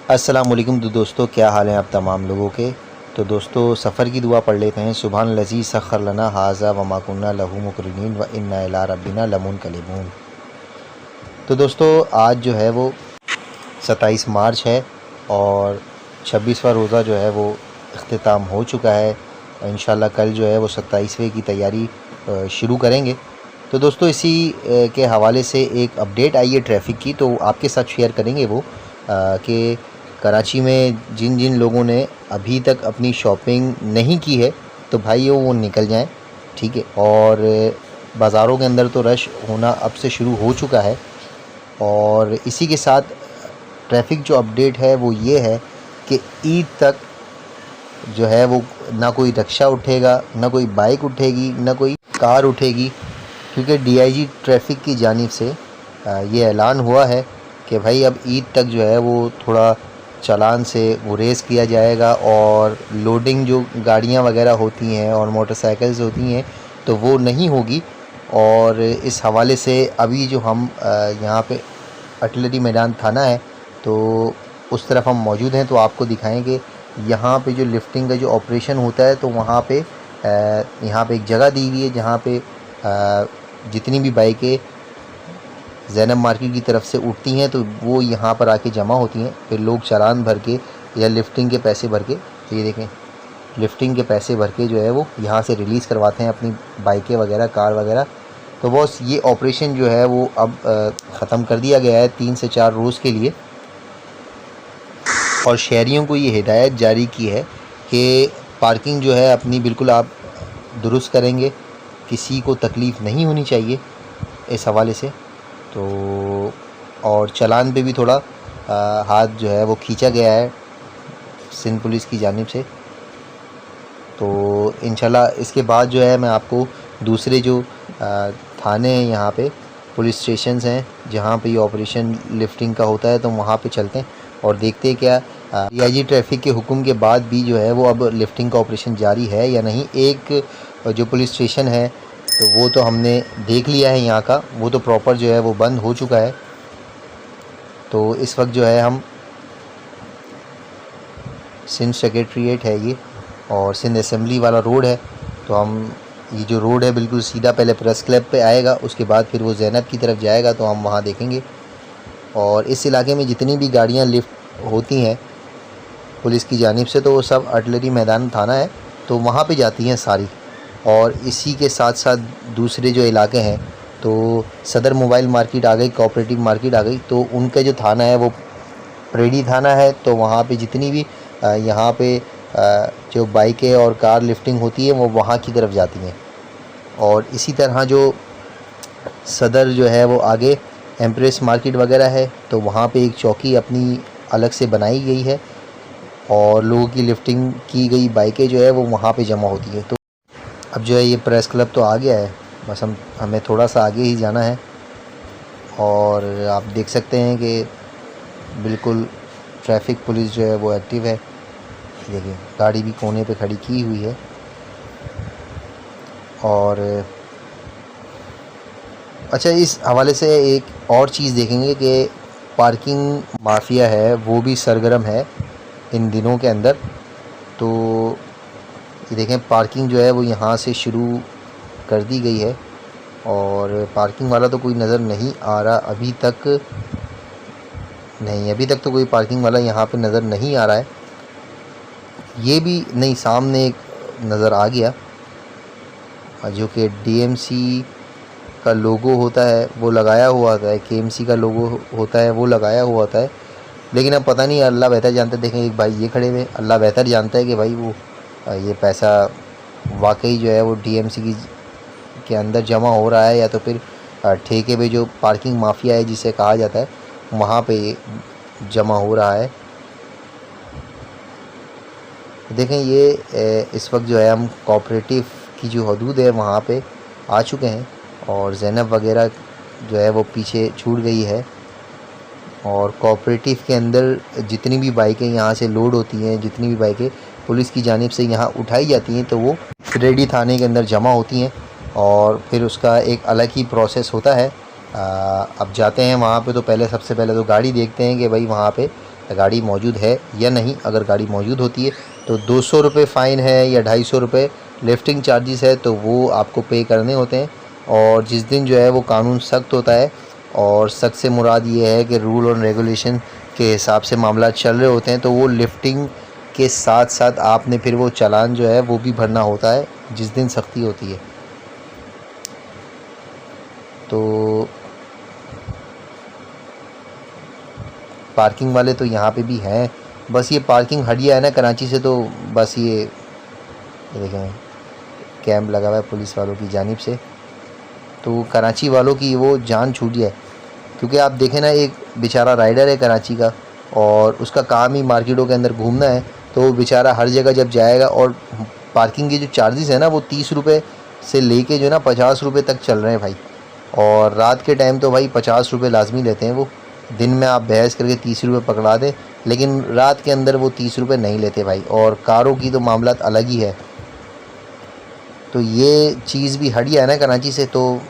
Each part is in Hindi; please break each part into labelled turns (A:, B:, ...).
A: अस्सलाम वालेकुम। तो दोस्तों, क्या हाल है आप तमाम लोगों के। तो दोस्तों, सफ़र की दुआ पढ़ लेते हैं। सुबहान लज़ी सख़र लना हाज़ा व मा कुन्ना लहू मुक़रिनीन व इन्ना इला रब्बिना लमुनक़लिबून। तो दोस्तों, आज जो है वो 27 मार्च है और 26वां रोज़ा जो है वो इख्तिताम हो चुका है। इंशाल्लाह कल जो है वो 27वें की तैयारी शुरू करेंगे। तो दोस्तों, इसी के हवाले से एक अपडेट आई है ट्रैफ़िक की, तो आपके साथ शेयर करेंगे वो कि कराची में जिन जिन लोगों ने अभी तक अपनी शॉपिंग नहीं की है तो भाइयों वो निकल जाएं, ठीक है। और बाज़ारों के अंदर तो रश होना अब से शुरू हो चुका है। और इसी के साथ ट्रैफ़िक जो अपडेट है वो ये है कि ईद तक जो है वो ना कोई रिक्शा उठेगा, ना कोई बाइक उठेगी, ना कोई कार उठेगी, क्योंकि डीआईजी ट्रैफ़िक की जानिब से ये ऐलान हुआ है कि भाई अब ईद तक जो है वो थोड़ा चालान से वो रेस किया जाएगा और लोडिंग जो गाड़ियाँ वगैरह होती हैं और मोटरसाइकिल्स होती हैं तो वो नहीं होगी। और इस हवाले से अभी जो हम यहाँ पे आर्टिलरी मैदान थाना है तो उस तरफ हम मौजूद हैं, तो आपको दिखाएंगे यहाँ पे जो लिफ्टिंग का जो ऑपरेशन होता है। तो वहाँ पे यहाँ पे एक जगह दी हुई है जहाँ पे जितनी भी बाइकें ज़ैनब मार्केट की तरफ से उठती हैं तो वो यहाँ पर आके जमा होती हैं। फिर लोग चालान भर के या लिफ्टिंग के पैसे भर के, तो ये देखें लिफ्टिंग के पैसे भर के जो है वो यहाँ से रिलीज़ करवाते हैं अपनी बाइकें वगैरह, कार वगैरह। तो बॉस, ये ऑपरेशन जो है वो अब ख़त्म कर दिया गया है 3 से 4 रोज़ के लिए। और शहरियों को ये हिदायत जारी की है कि पार्किंग जो है अपनी बिल्कुल आप दुरुस्त करेंगे, किसी को तकलीफ़ नहीं होनी चाहिए इस हवाले से। तो और चालान पे भी थोड़ा हाथ जो है वो खींचा गया है सिंध पुलिस की जानिब से। तो इंशाल्लाह इसके बाद जो है मैं आपको दूसरे जो थाने हैं, यहाँ पे पुलिस स्टेशंस हैं जहाँ पे ये ऑपरेशन लिफ्टिंग का होता है, तो वहाँ पे चलते हैं और देखते हैं क्या डीआईजी ट्रैफ़िक के हुक्म के बाद भी जो है वो अब लिफ्टिंग का ऑपरेशन जारी है या नहीं। एक जो पुलिस स्टेशन है तो वो तो हमने देख लिया है यहाँ का, वो तो प्रॉपर जो है वो बंद हो चुका है। तो इस वक्त जो है हम सिंध सेक्रेटरीट है ये और सिंध असेंबली वाला रोड है। तो हम ये जो रोड है बिल्कुल सीधा पहले प्रेस क्लब पे आएगा, उसके बाद फिर वो ज़ैनब की तरफ जाएगा, तो हम वहाँ देखेंगे। और इस इलाके में जितनी भी गाड़ियाँ लिफ्ट होती हैं पुलिस की जानिब से तो वो सब आर्टिलरी मैदान थाना है तो वहाँ पे जाती हैं सारी। और इसी के साथ साथ दूसरे जो इलाके हैं तो सदर मोबाइल मार्केट आ गई, कोऑपरेटिव मार्केट आ गई, तो उनका जो थाना है वो प्रेडी थाना है। तो वहाँ पे जितनी भी यहाँ पे जो बाइकें और कार लिफ्टिंग होती है वो वहाँ की तरफ जाती हैं। और इसी तरह जो सदर जो है वो आगे एम्प्रेस मार्केट वगैरह है तो वहाँ पे एक चौकी अपनी अलग से बनाई गई है और लोगों की लिफ्टिंग की गई बाइकें जो है वो वहाँ पे जमा होती है। तो अब जो है ये प्रेस क्लब तो आ गया है, बस हमें थोड़ा सा आगे ही जाना है। और आप देख सकते हैं कि बिल्कुल ट्रैफिक पुलिस जो है वो एक्टिव है। देखिए गाड़ी भी कोने पे खड़ी की हुई है। और अच्छा, इस हवाले से एक और चीज़ देखेंगे कि पार्किंग माफिया है वो भी सरगर्म है इन दिनों के अंदर। तो ये देखें पार्किंग जो है वो यहाँ से शुरू कर दी गई है और पार्किंग वाला तो कोई नज़र नहीं आ रहा अभी तक। नहीं, अभी तक तो कोई पार्किंग वाला यहाँ पे नज़र नहीं आ रहा है। ये भी नहीं, सामने एक नज़र आ गया जो कि डीएमसी का लोगो होता है वो लगाया हुआ होता है, केएमसी का लोगो होता है वो लगाया हुआ होता है। लेकिन अब पता नहीं, अल्लाह बेहतर जानता है। देखें एक भाई ये खड़े हुए, अल्लाह बेहतर जानता है कि भाई वो ये पैसा वाकई जो है वो डीएमसी के अंदर जमा हो रहा है या तो फिर ठेके पे जो पार्किंग माफिया है जिसे कहा जाता है वहाँ पे जमा हो रहा है। देखें ये इस वक्त जो है हम कोऑपरेटिव की जो हदूद है वहाँ पे आ चुके हैं और ज़ैनब वगैरह जो है वो पीछे छूट गई है। और कोऑपरेटिव के अंदर जितनी भी बाइकें यहाँ से लोड होती हैं, जितनी भी बाइकें पुलिस की जानिब से यहाँ उठाई जाती हैं तो वो रेडी थाने के अंदर जमा होती हैं और फिर उसका एक अलग ही प्रोसेस होता है। अब जाते हैं वहाँ पे तो पहले सबसे पहले तो गाड़ी देखते हैं कि भाई वहाँ पे गाड़ी मौजूद है या नहीं। अगर गाड़ी मौजूद होती है तो 200 रुपये फ़ाइन है या 250 रुपये लिफ्टिंग चार्जेस है, तो वो आपको पे करने होते हैं। और जिस दिन जो है वो कानून सख्त होता है, और सख्त से मुराद ये है कि रूल और रेगुलेशन के हिसाब से मामला चल रहे होते हैं, तो वो लिफ्टिंग के साथ साथ आपने फिर वो चालान जो है वो भी भरना होता है जिस दिन सख्ती होती है। तो पार्किंग वाले तो यहाँ पे भी हैं, बस ये पार्किंग हटिया है ना कराची से, तो बस ये देखें कैंप लगा हुआ है पुलिस वालों की जानिब से। तो कराची वालों की वो जान छूटी है, क्योंकि आप देखें ना, एक बेचारा राइडर है कराची का और उसका काम ही मार्केटों के अंदर घूमना है, तो वो बेचारा हर जगह जब जाएगा, और पार्किंग के जो चार्जेस है ना वो 30 रुपये से लेके जो ना 50 रुपये तक चल रहे हैं भाई। और रात के टाइम तो भाई 50 रुपये लाजमी लेते हैं वो। दिन में आप बहस करके 30 रुपये पकड़ा दें, लेकिन रात के अंदर वो 30 रुपये नहीं लेते भाई। और कारों की तो मामला अलग ही है। तो ये चीज़ भी हट गया है ना कराची से, तो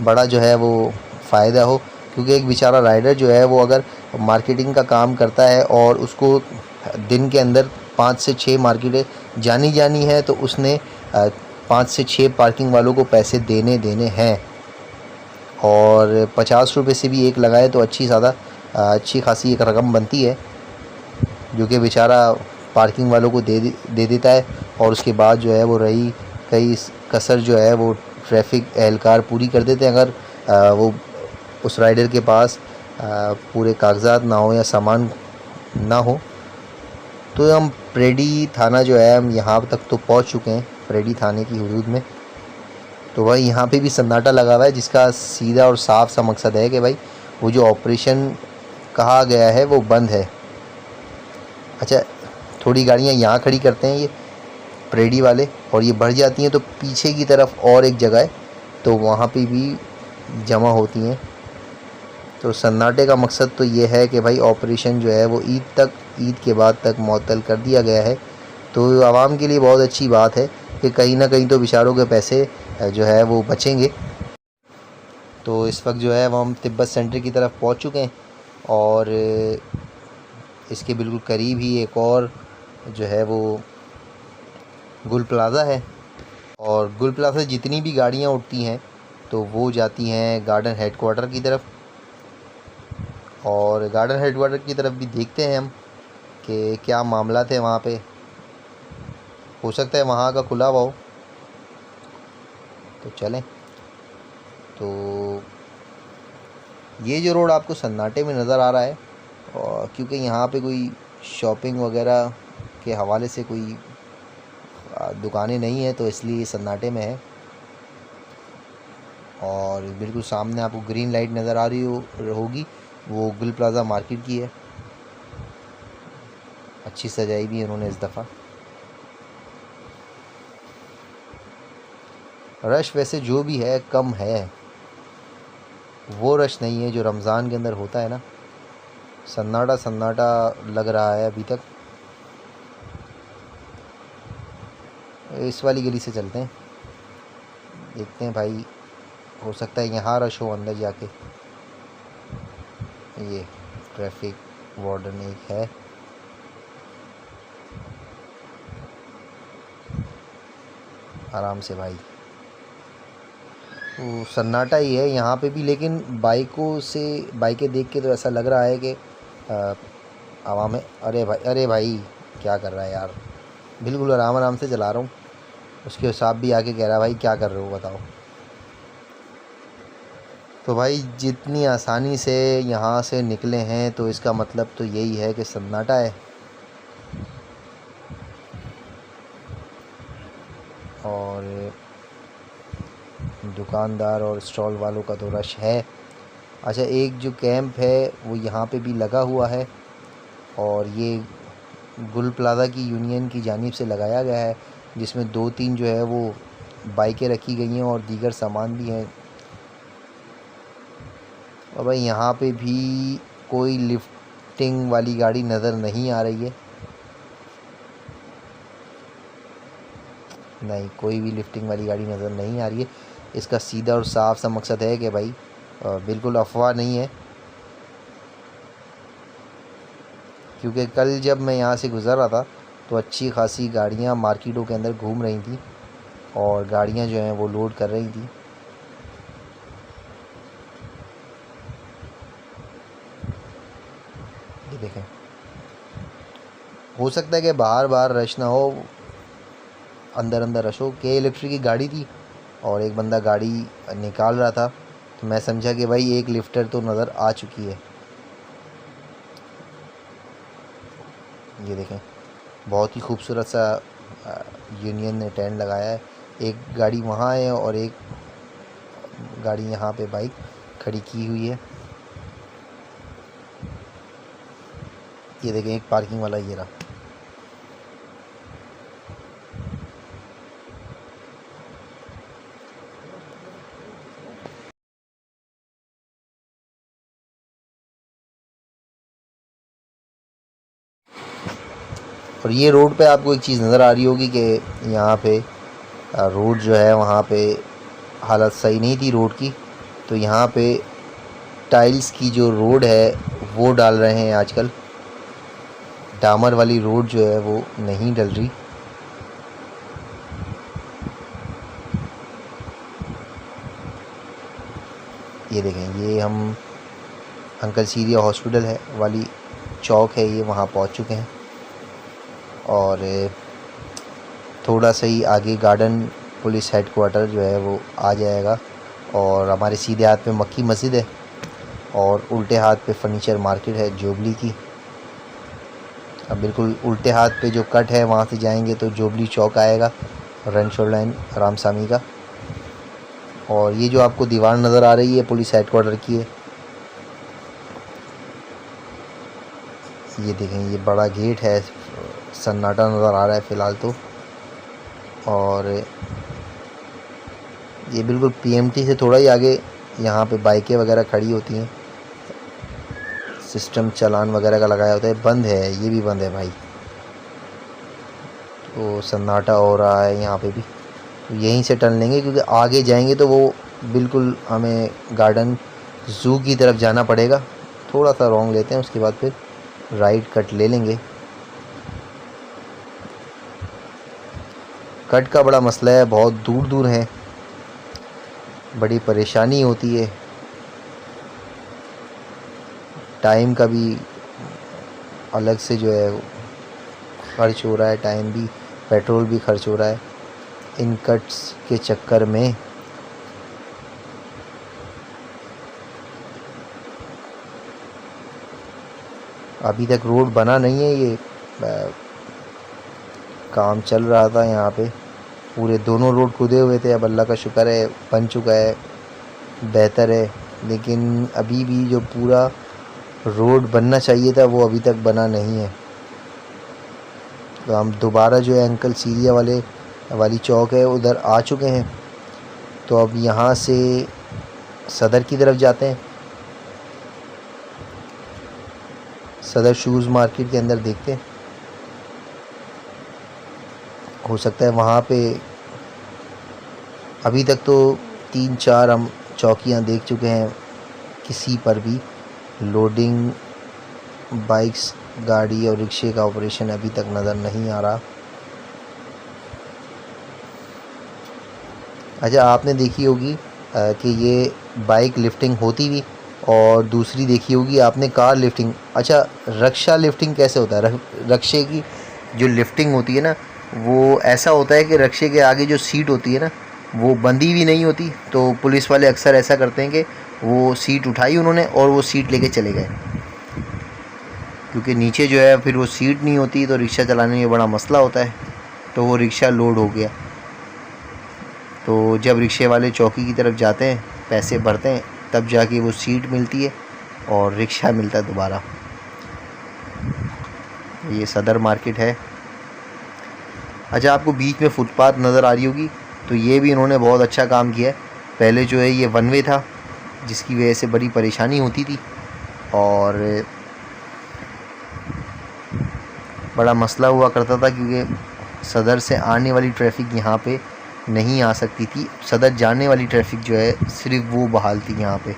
A: बड़ा जो है वो फ़ायदा हो। क्योंकि एक बेचारा राइडर जो है वो अगर मार्केटिंग का काम करता है और उसको दिन के अंदर 5 से 6 मार्केटें जानी है, तो उसने 5 से 6 पार्किंग वालों को पैसे देने हैं। और 50 रुपये से भी एक लगाए तो अच्छी खासी एक रकम बनती है, जो कि बेचारा पार्किंग वालों को दे देता है। और उसके बाद जो है वो रही कई कसर जो है वो ट्रैफिक एहलकार पूरी कर देते हैं, अगर वो उस राइडर के पास पूरे कागजात ना हो या सामान ना हो। तो हम प्रेडी थाना जो है, हम यहाँ तक तो पहुँच चुके हैं, प्रेडी थाने की हुदूद में। तो भाई यहाँ पे भी सन्नाटा लगा हुआ है, जिसका सीधा और साफ सा मकसद है कि भाई वो जो ऑपरेशन कहा गया है वो बंद है। अच्छा, थोड़ी गाड़ियाँ यहाँ खड़ी करते हैं ये प्रेडी वाले, और ये बढ़ जाती हैं तो पीछे की तरफ और एक जगह है, तो वहाँ पे भी जमा होती हैं। तो सन्नाटे का मकसद तो ये है कि भाई ऑपरेशन जो है वो ईद के बाद तक मअतल कर दिया गया है। तो आवाम के लिए बहुत अच्छी बात है कि कहीं ना कहीं तो बेचारों के पैसे जो है वो बचेंगे। तो इस वक्त जो है वो हम तिब्बत सेंटर की तरफ पहुंच चुके हैं, और इसके बिल्कुल करीब ही एक और जो है वो गुल प्लाज़ा है। और गुल प्लाज़ा से जितनी भी गाड़ियां उठती हैं तो वो जाती हैं गार्डन हेडक्वार्टर की तरफ। और गार्डन हेडक्वार्टर की तरफ भी देखते हैं हम कि क्या मामला थे वहाँ पे। हो सकता है वहाँ का खुला हुआ हो, तो चलें। तो ये जो रोड आपको सन्नाटे में नज़र आ रहा है, और क्योंकि यहाँ पे कोई शॉपिंग वगैरह के हवाले से कोई दुकानें नहीं है, तो इसलिए सन्नाटे में है। और बिल्कुल सामने आपको ग्रीन लाइट नज़र आ रही होगी, वो गुल प्लाज़ा मार्केट की है। अच्छी सजाई भी है उन्होंने इस दफ़ा। रश वैसे जो भी है कम है, वो रश नहीं है जो रमज़ान के अंदर होता है ना। सन्नाटा लग रहा है अभी तक। इस वाली गली से चलते हैं, देखते हैं भाई, हो सकता है यहाँ रश हो अंदर जाके। ये ट्रैफिक वार्डन एक है, आराम से भाई। वो सन्नाटा ही है यहाँ पे भी, लेकिन बाइकें देख के तो ऐसा लग रहा है कि आवाम है। अरे भाई क्या कर रहा है यार, बिल्कुल आराम से चला रहा हूँ। उसके हिसाब भी आके कह रहा है भाई क्या कर रहे हो बताओ। तो भाई जितनी आसानी से यहाँ से निकले हैं, तो इसका मतलब तो यही है कि सन्नाटा है। और दुकानदार और स्टॉल वालों का तो रश है। अच्छा, एक जो कैंप है वो यहाँ पे भी लगा हुआ है, और ये गुल प्लाज़ा की यूनियन की जानिब से लगाया गया है, जिसमें 2-3 जो है वो बाइकें रखी गई हैं और दीगर सामान भी हैं। और भाई यहाँ पे भी कोई लिफ्टिंग वाली गाड़ी नज़र नहीं आ रही है, नहीं कोई भी लिफ्टिंग वाली गाड़ी नज़र नहीं आ रही है। इसका सीधा और साफ सा मकसद है कि भाई बिल्कुल अफवाह नहीं है, क्योंकि कल जब मैं यहाँ से गुज़र रहा था तो अच्छी खासी गाड़ियाँ मार्केटों के अंदर घूम रही थी और गाड़ियाँ जो हैं वो लोड कर रही थी। ये देखें, हो सकता है कि बाहर बाहर रश ना हो, अंदर अंदर रश हो। के इलेक्ट्रिक की गाड़ी थी और एक बंदा गाड़ी निकाल रहा था, तो मैं समझा कि भाई एक लिफ्टर तो नज़र आ चुकी है। ये देखें, बहुत ही खूबसूरत सा यूनियन ने टेंट लगाया है। एक गाड़ी वहाँ है और एक गाड़ी यहाँ पे बाइक खड़ी की हुई है। ये देखें, एक पार्किंग वाला ये रहा। और ये रोड पे आपको एक चीज़ नज़र आ रही होगी कि यहाँ पे रोड जो है वहाँ पे हालत सही नहीं थी रोड की, तो यहाँ पे टाइल्स की जो रोड है वो डाल रहे हैं आजकल। डामर वाली रोड जो है वो नहीं डल रही। ये देखें, ये हम अंकल सीरिया हॉस्पिटल है वाली चौक है, ये वहाँ पहुँच चुके हैं। और थोड़ा सा ही आगे गार्डन पुलिस हेडक्वार्टर जो है वो आ जाएगा और हमारे सीधे हाथ पे मक्की मस्जिद है और उल्टे हाथ पे फर्नीचर मार्केट है जोबली की। अब बिल्कुल उल्टे हाथ पे जो कट है वहाँ से जाएंगे तो जोबली चौक आएगा, रनशोर लाइन रामसामी का। और ये जो आपको दीवार नज़र आ रही है पुलिस हेडक्वार्टर की है। ये देखें, ये बड़ा गेट है, सन्नाटा नज़र आ रहा है फ़िलहाल तो। और ये बिल्कुल पीएमटी से थोड़ा ही आगे यहाँ पे बाइकें वगैरह खड़ी होती हैं, सिस्टम चालान वगैरह का लगाया होता है। बंद है, ये भी बंद है भाई, तो सन्नाटा हो रहा है यहाँ पे भी। तो यहीं से टर्न लेंगे क्योंकि आगे जाएंगे तो वो बिल्कुल हमें गार्डन ज़ू की तरफ जाना पड़ेगा। थोड़ा सा रॉन्ग लेते हैं, उसके बाद फिर राइट कट ले लेंगे। कट का बड़ा मसला है, बहुत दूर दूर है, बड़ी परेशानी होती है। टाइम का भी अलग से जो है खर्च हो रहा है, टाइम भी, पेट्रोल भी खर्च हो रहा है इन कट्स के चक्कर में। अभी तक रोड बना नहीं है, ये काम चल रहा था यहाँ पे। पूरे दोनों रोड खुदे हुए थे, अब अल्लाह का शुक्र है बन चुका है, बेहतर है। लेकिन अभी भी जो पूरा रोड बनना चाहिए था वो अभी तक बना नहीं है। तो हम दोबारा जो है अंकल सीरिया वाली चौक है उधर आ चुके हैं। तो अब यहाँ से सदर की तरफ जाते हैं। सदर शूज़ मार्केट के अंदर देखते हैं, हो सकता है वहाँ पे अभी तक तो 3-4 हम चौकियाँ देख चुके हैं, किसी पर भी लोडिंग बाइक्स, गाड़ी और रिक्शे का ऑपरेशन अभी तक नज़र नहीं आ रहा। अच्छा, आपने देखी होगी कि ये बाइक लिफ्टिंग होती भी, और दूसरी देखी होगी आपने कार लिफ्टिंग। अच्छा, रक्षा लिफ्टिंग कैसे होता है? रक्षे की जो लिफ्टिंग होती है ना, वो ऐसा होता है कि रक्षे के आगे जो सीट होती है ना वो बंधी भी नहीं होती। तो पुलिस वाले अक्सर ऐसा करते हैं कि वो सीट उठाई उन्होंने और वो सीट लेके चले गए, क्योंकि नीचे जो है फिर वो सीट नहीं होती, तो रिक्शा चलाने में बड़ा मसला होता है। तो वो रिक्शा लोड हो गया, तो जब रिक्शे वाले चौकी की तरफ जाते हैं, पैसे भरते हैं, तब जाके वो सीट मिलती है और रिक्शा मिलता है दोबारा। ये सदर मार्केट है। अच्छा, आपको बीच में फुटपाथ नज़र आ रही होगी, तो ये भी इन्होंने बहुत अच्छा काम किया है। पहले जो है ये वन वे था, जिसकी वजह से बड़ी परेशानी होती थी और बड़ा मसला हुआ करता था, क्योंकि सदर से आने वाली ट्रैफ़िक यहाँ पे नहीं आ सकती थी। सदर जाने वाली ट्रैफ़िक जो है सिर्फ वो बहाल थी यहाँ पे।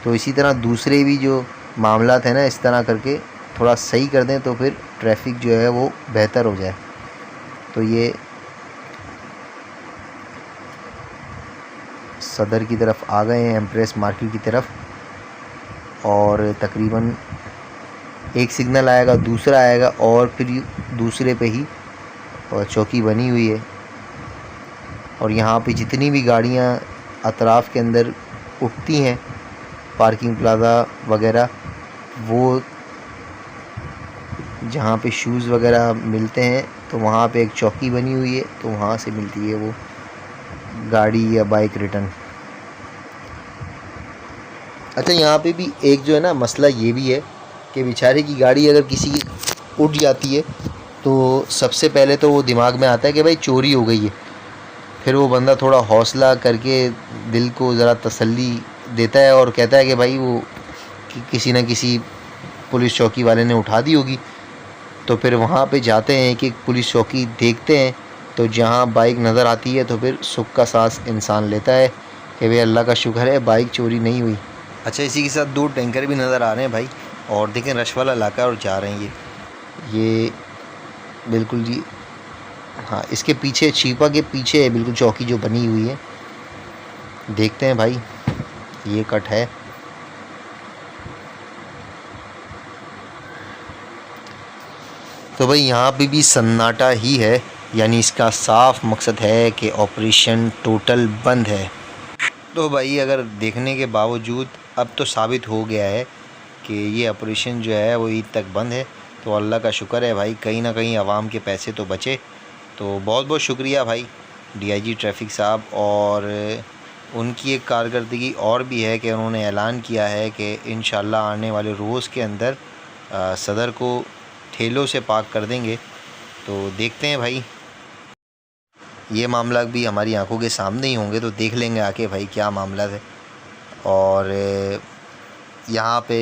A: तो इसी तरह दूसरे भी जो मामला थे ना, इस तरह करके थोड़ा सही कर दें तो फिर ट्रैफिक जो है वो बेहतर हो जाए। तो ये सदर की तरफ आ गए हैं, एम्प्रेस मार्केट की तरफ, और तकरीबन एक सिग्नल आएगा, दूसरा आएगा, और फिर दूसरे पे ही चौकी बनी हुई है। और यहाँ पे जितनी भी गाड़ियाँ अतराफ़ के अंदर उठती हैं, पार्किंग प्लाज़ा वगैरह, वो जहाँ पे शूज़ वगैरह मिलते हैं तो वहाँ पे एक चौकी बनी हुई है, तो वहाँ से मिलती है वो गाड़ी या बाइक रिटर्न। अच्छा, यहाँ पे भी एक जो है ना मसला ये भी है कि बेचारे की गाड़ी अगर किसी की उठ जाती है तो सबसे पहले तो वो दिमाग में आता है कि भाई चोरी हो गई है। फिर वो बंदा थोड़ा हौसला करके दिल को ज़रा तसल्ली देता है और कहता है कि भाई वो किसी न किसी पुलिस चौकी वाले ने उठा दी होगी। तो फिर वहाँ पे जाते हैं कि पुलिस चौकी देखते हैं, तो जहाँ बाइक नज़र आती है तो फिर सुख का सांस इंसान लेता है कि भाई अल्लाह का शुक्र है बाइक चोरी नहीं हुई। अच्छा, इसी के साथ 2 टैंकर भी नज़र आ रहे हैं भाई, और देखें रश वाला इलाका और जा रहे हैं ये बिल्कुल जी। हाँ, इसके पीछे चीपा के पीछे है बिल्कुल चौकी जो बनी हुई है। देखते हैं भाई, ये कट है। तो भाई यहाँ पे भी सन्नाटा ही है, यानी इसका साफ मकसद है कि ऑपरेशन टोटल बंद है। तो भाई अगर देखने के बावजूद अब तो साबित हो गया है कि ये ऑपरेशन जो है वो ईद तक बंद है, तो अल्लाह का शुक्र है भाई, कहीं ना कहीं आवाम के पैसे तो बचे। तो बहुत बहुत शुक्रिया भाई डीआईजी ट्रैफ़िक साहब। और उनकी एक कारकर्दगी और भी है कि उन्होंने ऐलान किया है कि इंशाल्लाह आने वाले रोज़ के अंदर सदर को ठेलों से पाक कर देंगे। तो देखते हैं भाई, ये मामला भी हमारी आंखों के सामने ही होंगे, तो देख लेंगे आके भाई क्या मामला है। और यहाँ पे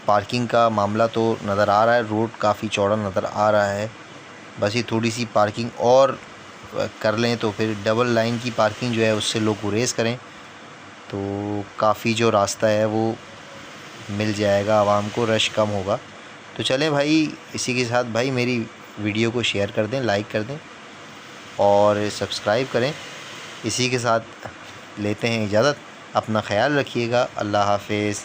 A: पार्किंग का मामला तो नज़र आ रहा है, रोड काफ़ी चौड़ा नज़र आ रहा है। बस ये थोड़ी सी पार्किंग और कर लें तो फिर डबल लाइन की पार्किंग जो है उससे लोग गुरेज करें तो काफ़ी जो रास्ता है वो मिल जाएगा आवाम को, रश कम होगा। तो चलें भाई, इसी के साथ भाई मेरी वीडियो को शेयर कर दें, लाइक कर दें और सब्सक्राइब करें। इसी के साथ लेते हैं इजाज़त, अपना ख्याल रखिएगा। अल्लाह हाफ़िज़।